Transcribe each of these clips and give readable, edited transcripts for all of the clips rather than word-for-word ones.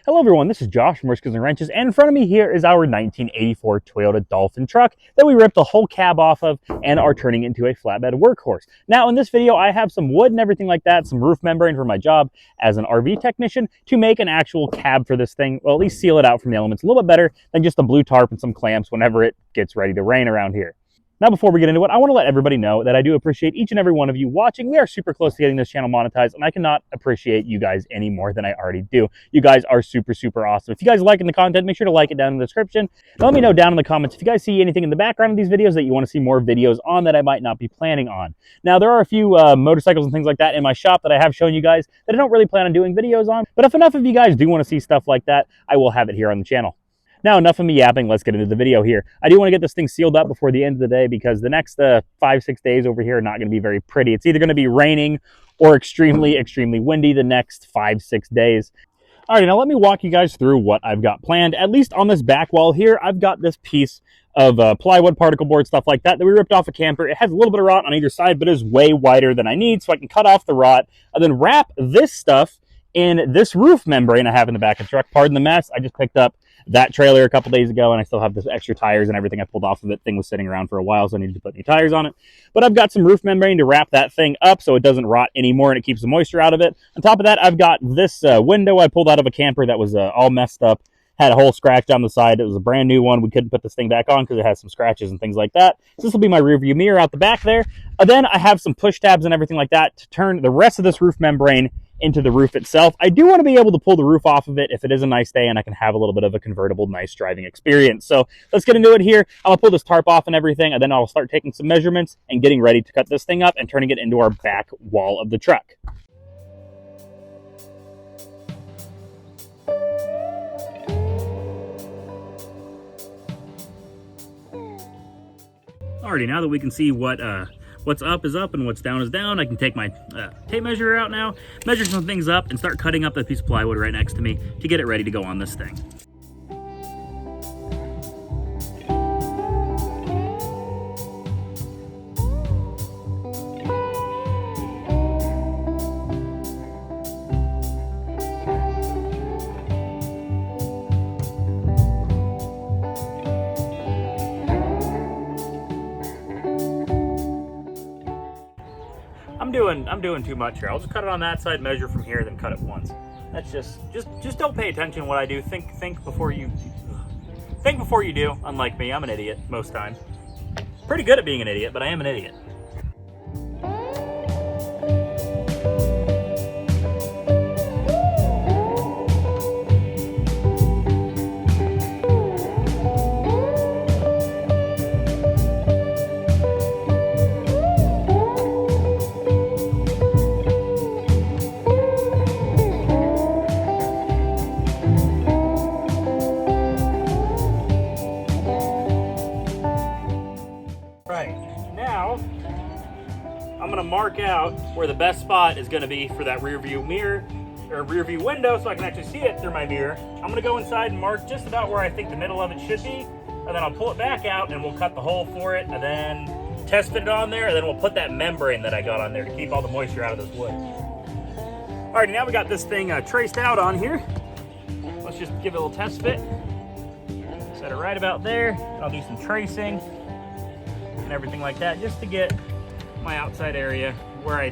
Hello everyone, this is Josh from Whiskers and Wrenches, and in front of me here is our 1984 Toyota Dolphin truck that we ripped the whole cab off of and are turning into a flatbed workhorse. Now in this video I have some wood and everything like that, some roof membrane for my job as an RV technician to make an actual cab for this thing, well at least seal it out from the elements a little bit better than just a blue tarp and some clamps whenever it gets ready to rain around here. Now, before we get into it, I want to let everybody know that I do appreciate each and every one of you watching. We are super close to getting this channel monetized, and I cannot appreciate you guys any more than I already do. You guys are super, super awesome. If you guys are liking the content, make sure to like it down in the description. And let me know down in the comments if you guys see anything in the background of these videos that you want to see more videos on that I might not be planning on. Now, there are a few motorcycles and things like that in my shop that I have shown you guys that I don't really plan on doing videos on, but if enough of you guys do want to see stuff like that, I will have it here on the channel. Now, enough of me yapping, let's get into the video here. I do want to get this thing sealed up before the end of the day because the next 5-6 days over here are not going to be very pretty. It's either going to be raining or extremely, extremely windy the next 5-6 days. All right, now let me walk you guys through what I've got planned. At least on this back wall here, I've got this piece of plywood, particle board, stuff like that we ripped off a camper. It has a little bit of rot on either side, but is way wider than I need, so I can cut off the rot and then wrap this stuff in this roof membrane I have in the back of the truck. Pardon the mess, I just picked up that trailer a couple days ago and I still have this extra tires and everything I pulled off of it. Thing was sitting around for a while, so I needed to put new tires on it. But I've got some roof membrane to wrap that thing up so it doesn't rot anymore and it keeps the moisture out of it. On top of that, I've got this window I pulled out of a camper that was all messed up. Had a whole scratch down the side. It was a brand new one. We couldn't put this thing back on because it has some scratches and things like that. So this will be my rear view mirror out the back there. Then I have some push tabs and everything like that to turn the rest of this roof membrane into the roof itself. I do want to be able to pull the roof off of it if it is a nice day and I can have a little bit of a convertible, nice driving experience. So let's get into it here. I'm gonna pull this tarp off and everything, and then I'll start taking some measurements and getting ready to cut this thing up and turning it into our back wall of the truck. Alrighty, now that we can see what's up is up and what's down is down, I can take my tape measure out now, measure some things up, and start cutting up that piece of plywood right next to me to get it ready to go on this thing. I'm doing too much here. I'll just cut it on that side, measure from here, then cut it once. That's just don't pay attention to what I do. Think before you do. Unlike me, I'm an idiot most times. Pretty good at being an idiot, but I am an idiot. I'm gonna mark out where the best spot is gonna be for that rear view mirror or rear view window so I can actually see it through my mirror. I'm gonna go inside and mark just about where I think the middle of it should be, and then I'll pull it back out and we'll cut the hole for it and then test fit it on there, and then we'll put that membrane that I got on there to keep all the moisture out of this wood. Alrighty, now we got this thing traced out on here. Let's just give it a little test fit. Set it right about there. I'll do some tracing and everything like that just to get my outside area where I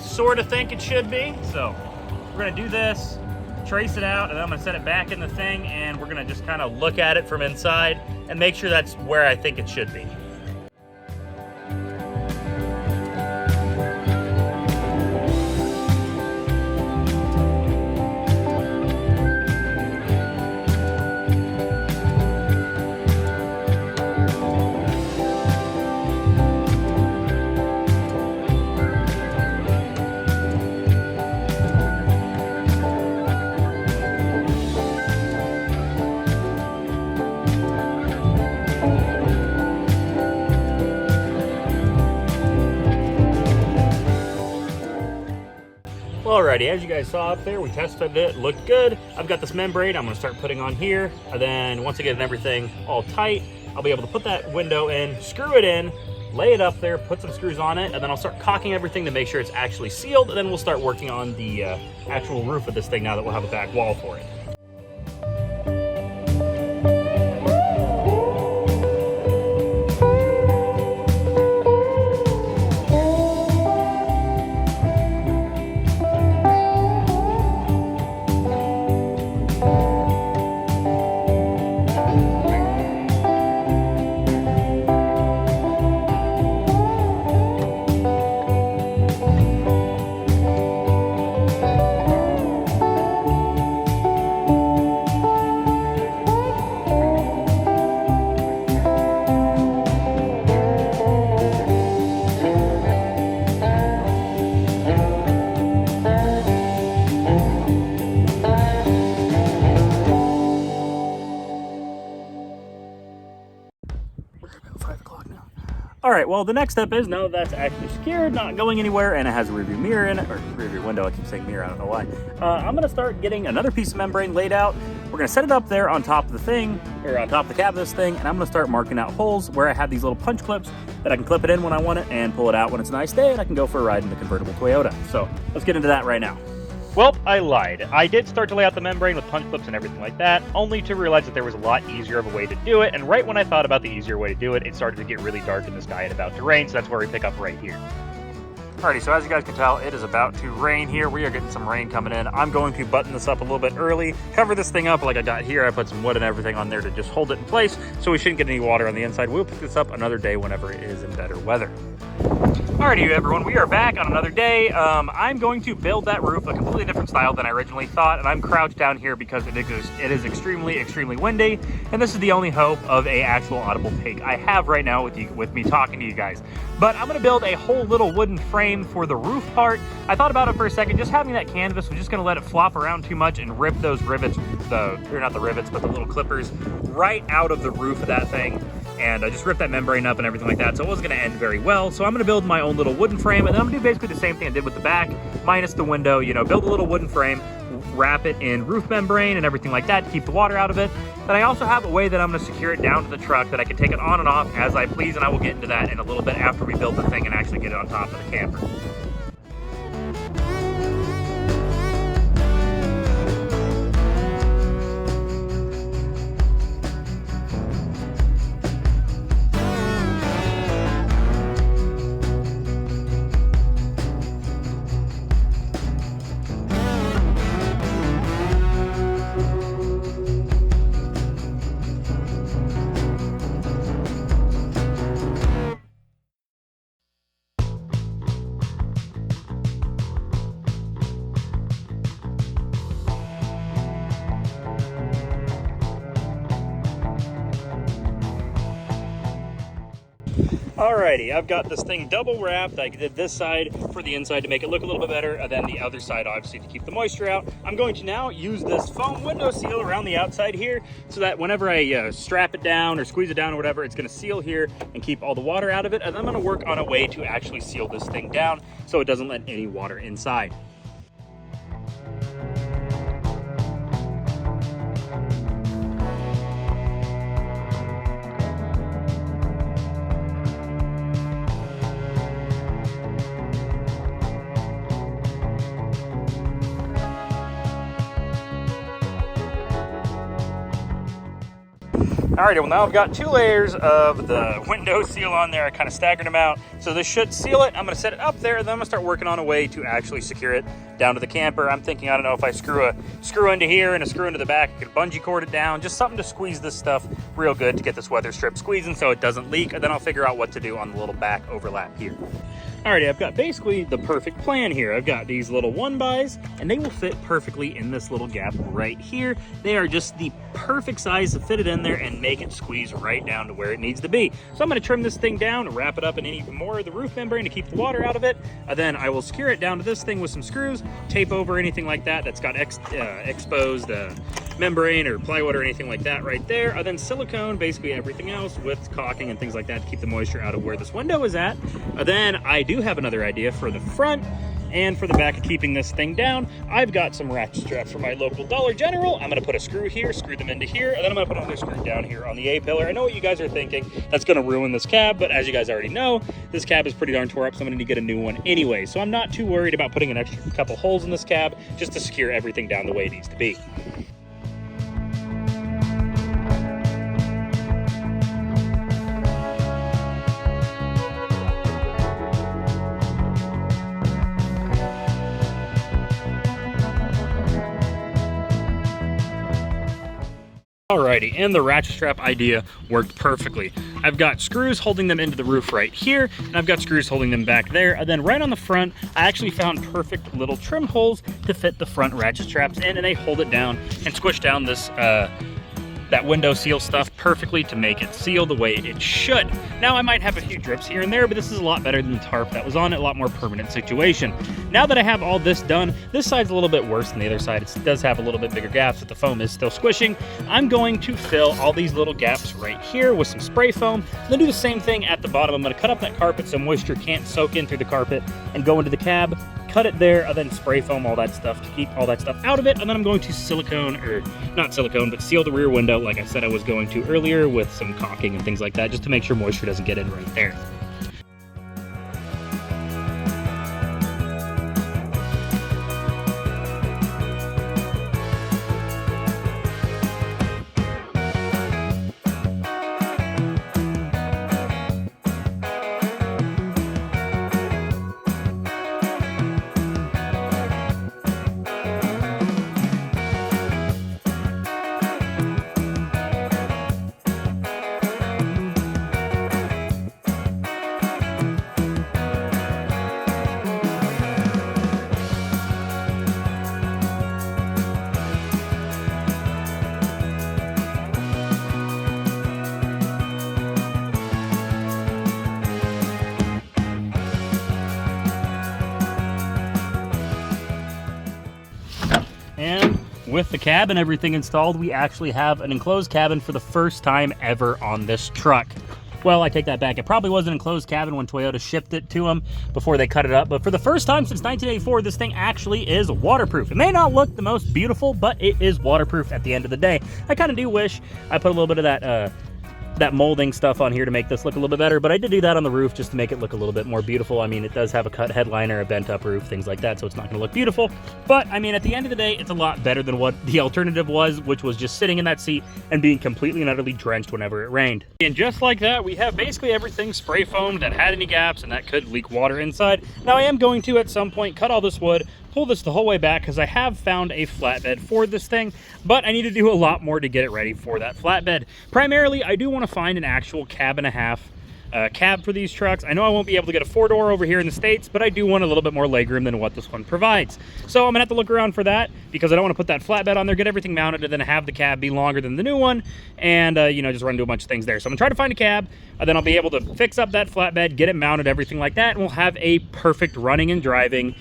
sort of think it should be. So we're gonna do this, trace it out, and then I'm gonna set it back in the thing, and we're gonna just kind of look at it from inside and make sure that's where I think it should be. Alrighty, as you guys saw up there, we tested it, looked good. I've got this membrane I'm gonna start putting on here, and then once I get everything all tight, I'll be able to put that window in, screw it in, lay it up there, put some screws on it, and then I'll start caulking everything to make sure it's actually sealed, and then we'll start working on the actual roof of this thing now that we'll have a back wall for it. All right, well, the next step is, now that's actually secured, not going anywhere, and it has a rearview mirror in it, or rearview window, I keep saying mirror, I don't know why. I'm gonna start getting another piece of membrane laid out. We're gonna set it up there on top of the thing, or on top of the cab of this thing, and I'm gonna start marking out holes where I have these little punch clips that I can clip it in when I want it and pull it out when it's a nice day, and I can go for a ride in the convertible Toyota. So let's get into that right now. Well, I lied. I did start to lay out the membrane with punch clips and everything like that, only to realize that there was a lot easier of a way to do it, and right when I thought about the easier way to do it, it started to get really dark in the sky and about to rain, so that's where we pick up right here. Alrighty, so as you guys can tell, it is about to rain here. We are getting some rain coming in. I'm going to button this up a little bit early, cover this thing up like I got here. I put some wood and everything on there to just hold it in place, so we shouldn't get any water on the inside. We'll pick this up another day whenever it is in better weather. Alrighty, everyone, we are back on another day. I'm going to build that roof a completely different style than I originally thought, and I'm crouched down here because it is extremely windy, and this is the only hope of a actual audible take I have right now with me talking to you guys. But I'm gonna build a whole little wooden frame for the roof part. I thought about it for a second. Just having that canvas was just gonna let it flop around too much and rip those rivets, or not the rivets, but the little clippers right out of the roof of that thing. And I just ripped that membrane up and everything like that, so it wasn't gonna end very well. So I'm gonna build my own little wooden frame, and then I'm gonna do basically the same thing I did with the back, minus the window, you know, build a little wooden frame, wrap it in roof membrane and everything like that to keep the water out of it. Then I also have a way that I'm gonna secure it down to the truck that I can take it on and off as I please, and I will get into that in a little bit after we build the thing and actually get it on top of the camper. Alrighty, I've got this thing double wrapped. I did this side for the inside to make it look a little bit better, and then the other side obviously to keep the moisture out. I'm going to now use this foam window seal around the outside here so that whenever I strap it down or squeeze it down or whatever, it's going to seal here and keep all the water out of it. And I'm going to work on a way to actually seal this thing down so it doesn't let any water inside. Alrighty, well now I've got 2 layers of the window seal on there. I kind of staggered them out. So this should seal it. I'm gonna set it up there, and then I'm gonna start working on a way to actually secure it down to the camper. I'm thinking, I don't know, if I screw a screw into here and a screw into the back, I could bungee cord it down, just something to squeeze this stuff real good to get this weather strip squeezing so it doesn't leak, and then I'll figure out what to do on the little back overlap here. Alrighty, I've got basically the perfect plan here. I've got these little 1-bys, and they will fit perfectly in this little gap right here. They are just the perfect size to fit it in there and make it squeeze right down to where it needs to be. So I'm gonna trim this thing down, wrap it up in even more of the roof membrane to keep the water out of it. Then I will secure it down to this thing with some screws, tape over anything like that that's got exposed membrane or plywood or anything like that right there. And then silicone basically everything else with caulking and things like that to keep the moisture out of where this window is at. Then I do have another idea for the front and for the back of keeping this thing down. I've got some ratchet straps from my local Dollar General. I'm gonna put a screw here, screw them into here, and then I'm gonna put another screw down here on the A-pillar. I know what you guys are thinking, that's gonna ruin this cab, but as you guys already know, this cab is pretty darn tore up, so I'm gonna need to get a new one anyway. So I'm not too worried about putting an extra couple holes in this cab just to secure everything down the way it needs to be. Alrighty, and the ratchet strap idea worked perfectly. I've got screws holding them into the roof right here, and I've got screws holding them back there, and then right on the front, I actually found perfect little trim holes to fit the front ratchet straps in, and they hold it down and squish down this that window seal stuff perfectly to make it seal the way it should. Now I might have a few drips here and there, but this is a lot better than the tarp that was on it, a lot more permanent situation. Now that I have all this done, this side's a little bit worse than the other side. It does have a little bit bigger gaps, but the foam is still squishing. I'm going to fill all these little gaps right here with some spray foam, then do the same thing at the bottom. I'm gonna cut up that carpet so moisture can't soak in through the carpet and go into the cab. Cut it there, and then spray foam all that stuff to keep all that stuff out of it, and then I'm going to silicone, or not silicone, but seal the rear window like I said I was going to earlier with some caulking and things like that, just to make sure moisture doesn't get in right there. And with the cab and everything installed, we actually have an enclosed cabin for the first time ever on this truck. Well, I take that back. It probably was an enclosed cabin when Toyota shipped it to them before they cut it up. But for the first time since 1984, this thing actually is waterproof. It may not look the most beautiful, but it is waterproof at the end of the day. I kind of do wish I put a little bit of that molding stuff on here to make this look a little bit better, but I did do that on the roof just to make it look a little bit more beautiful. I mean, it does have a cut headliner, a bent up roof, things like that, so it's not gonna look beautiful. But I mean, at the end of the day, it's a lot better than what the alternative was, which was just sitting in that seat and being completely and utterly drenched whenever it rained. And just like that, we have basically everything spray foamed that had any gaps and that could leak water inside. Now I am going to, at some point, cut all this wood, pull this the whole way back because I have found a flatbed for this thing, but I need to do a lot more to get it ready for that flatbed. Primarily, I do want to find an actual cab and a half cab for these trucks. I know I won't be able to get a 4-door over here in the States, but I do want a little bit more legroom than what this one provides. So I'm gonna have to look around for that because I don't want to put that flatbed on there, get everything mounted, and then have the cab be longer than the new one, and you know, just run into a bunch of things there. So I'm gonna try to find a cab, and then I'll be able to fix up that flatbed, get it mounted, everything like that, and we'll have a perfect running and driving,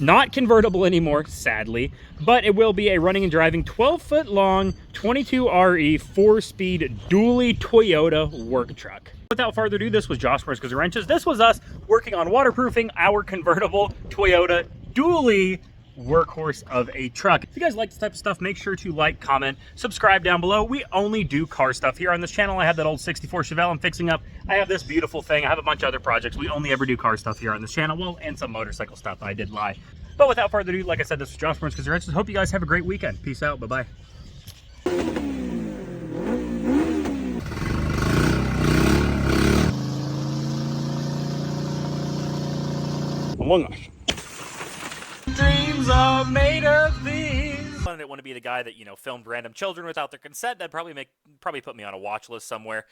not convertible anymore, sadly, but it will be a running and driving 12-foot long 22RE 4-speed dually Toyota work truck. Without further ado, this was Josh from Scissors and Wrenches. This was us working on waterproofing our convertible Toyota dually workhorse of a truck. If you guys like this type of stuff, make sure to like, comment, subscribe down below. We only do car stuff here on this channel. I have that old 64 Chevelle I'm fixing up. I have this beautiful thing. I have a bunch of other projects. We only ever do car stuff here on this channel. Well, and some motorcycle stuff. I did lie. But without further ado, like I said, this was Josh from Scissors and Wrenches. Hope you guys have a great weekend. Peace out. Bye-bye. Among Us. Dreams are made of these. I didn't want to be the guy that, you know, filmed random children without their consent. That'd probably put me on a watch list somewhere.